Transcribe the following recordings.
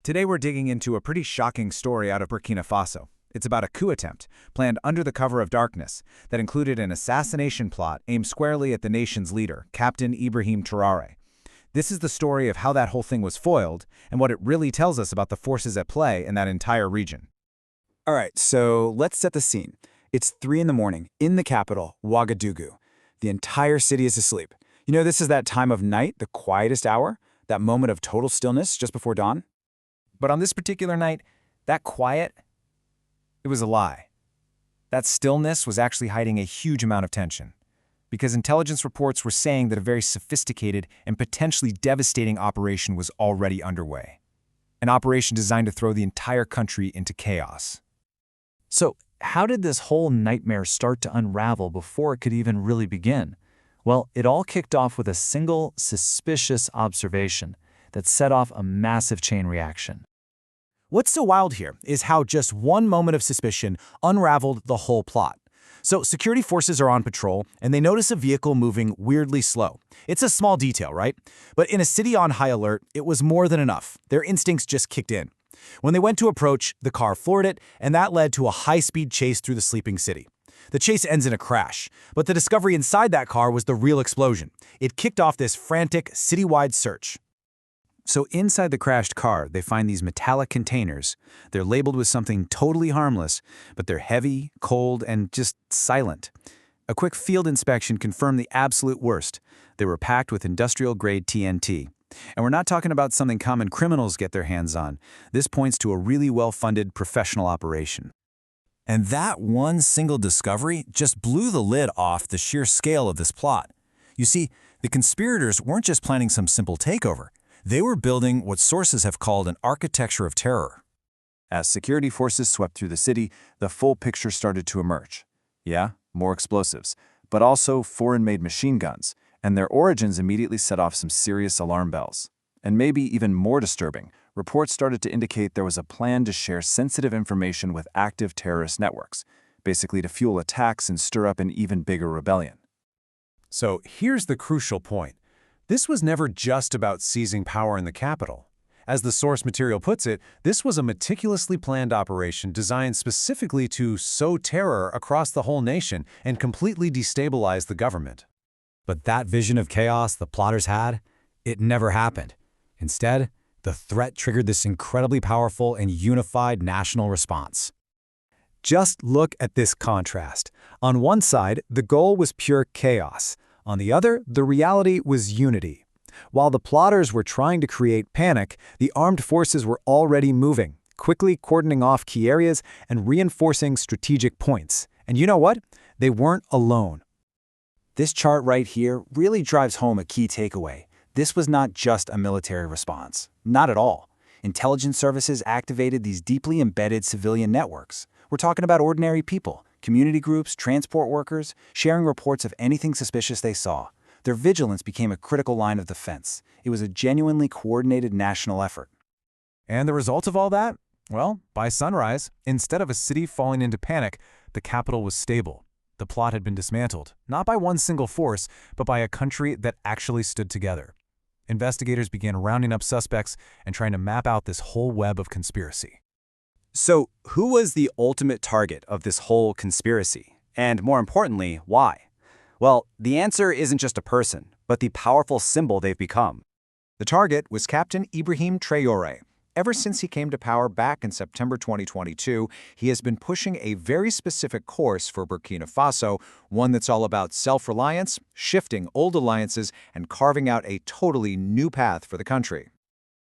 Today we're digging into a pretty shocking story out of Burkina Faso. It's about a coup attempt, planned under the cover of darkness, that included an assassination plot aimed squarely at the nation's leader, Captain Ibrahim Traoré. This is the story of how that whole thing was foiled, and what it really tells us about the forces at play in that entire region. All right, so let's set the scene. It's 3 in the morning in the capital, Ouagadougou. The entire city is asleep. You know, this is that time of night, the quietest hour, that moment of total stillness just before dawn. But on this particular night, that quiet, it was a lie. That stillness was actually hiding a huge amount of tension, because intelligence reports were saying that a very sophisticated and potentially devastating operation was already underway. An operation designed to throw the entire country into chaos. So, how did this whole nightmare start to unravel before it could even really begin? Well, it all kicked off with a single, suspicious observation that set off a massive chain reaction. What's so wild here is how just one moment of suspicion unraveled the whole plot. So security forces are on patrol, and they notice a vehicle moving weirdly slow. It's a small detail, right? But in a city on high alert, it was more than enough. Their instincts just kicked in. When they went to approach, the car floored it, and that led to a high-speed chase through the sleeping city. The chase ends in a crash, but the discovery inside that car was the real explosion. It kicked off this frantic, citywide search. So inside the crashed car, they find these metallic containers. They're labeled with something totally harmless, but they're heavy, cold, and just silent. A quick field inspection confirmed the absolute worst. They were packed with industrial-grade TNT. And we're not talking about something common criminals get their hands on. This points to a really well-funded professional operation. And that one single discovery just blew the lid off the sheer scale of this plot. You see, the conspirators weren't just planning some simple takeover. They were building what sources have called an architecture of terror. As security forces swept through the city, the full picture started to emerge. Yeah, more explosives, but also foreign-made machine guns, and their origins immediately set off some serious alarm bells. And maybe even more disturbing, reports started to indicate there was a plan to share sensitive information with active terrorist networks, basically to fuel attacks and stir up an even bigger rebellion. So here's the crucial point. This was never just about seizing power in the capital. As the source material puts it, this was a meticulously planned operation designed specifically to sow terror across the whole nation and completely destabilize the government. But that vision of chaos the plotters had, it never happened. Instead, the threat triggered this incredibly powerful and unified national response. Just look at this contrast. On one side, the goal was pure chaos. On the other, the reality was unity. While the plotters were trying to create panic, the armed forces were already moving, quickly cordoning off key areas and reinforcing strategic points. And you know what? They weren't alone. This chart right here really drives home a key takeaway. This was not just a military response. Not at all. Intelligence services activated these deeply embedded civilian networks. We're talking about ordinary people, community groups, transport workers, sharing reports of anything suspicious they saw. Their vigilance became a critical line of defense. It was a genuinely coordinated national effort. And the result of all that? Well, by sunrise, instead of a city falling into panic, the capital was stable. The plot had been dismantled, not by one single force, but by a country that actually stood together. Investigators began rounding up suspects and trying to map out this whole web of conspiracy. So, who was the ultimate target of this whole conspiracy? And more importantly, why? Well, the answer isn't just a person, but the powerful symbol they've become. The target was Captain Ibrahim Traoré. Ever since he came to power back in September 2022, he has been pushing a very specific course for Burkina Faso, one that's all about self-reliance, shifting old alliances, and carving out a totally new path for the country.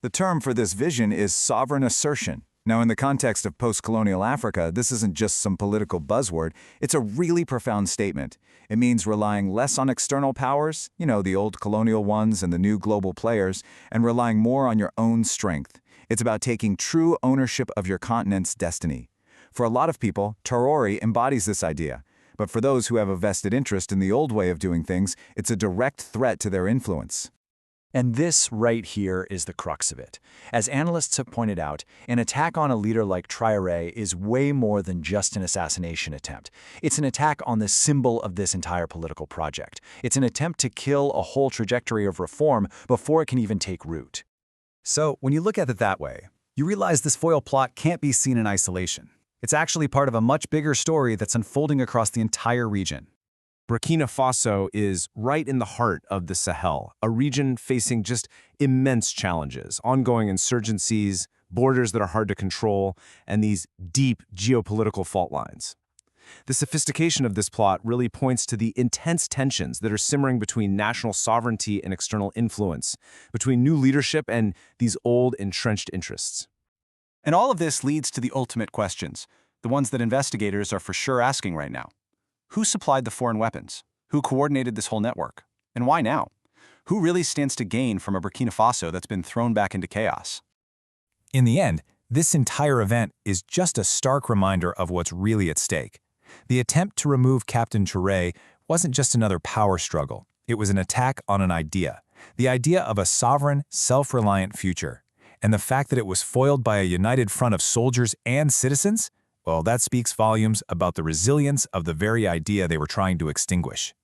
The term for this vision is sovereign assertion. Now, in the context of post-colonial Africa, this isn't just some political buzzword, it's a really profound statement. It means relying less on external powers, the old colonial ones and the new global players, and relying more on your own strength. It's about taking true ownership of your continent's destiny. For a lot of people, Traoré embodies this idea. But for those who have a vested interest in the old way of doing things, it's a direct threat to their influence. And this right here is the crux of it. As analysts have pointed out, an attack on a leader like Traoré is way more than just an assassination attempt. It's an attack on the symbol of this entire political project. It's an attempt to kill a whole trajectory of reform before it can even take root. So, when you look at it that way, you realize this foil plot can't be seen in isolation. It's actually part of a much bigger story that's unfolding across the entire region. Burkina Faso is right in the heart of the Sahel, a region facing just immense challenges, ongoing insurgencies, borders that are hard to control, and these deep geopolitical fault lines. The sophistication of this plot really points to the intense tensions that are simmering between national sovereignty and external influence, between new leadership and these old entrenched interests. And all of this leads to the ultimate questions, the ones that investigators are for sure asking right now. Who supplied the foreign weapons? Who coordinated this whole network? And why now? Who really stands to gain from a Burkina Faso that's been thrown back into chaos? In the end, this entire event is just a stark reminder of what's really at stake. The attempt to remove Captain Touré wasn't just another power struggle. It was an attack on an idea, the idea of a sovereign, self-reliant future. And the fact that it was foiled by a united front of soldiers and citizens, well, that speaks volumes about the resilience of the very idea they were trying to extinguish.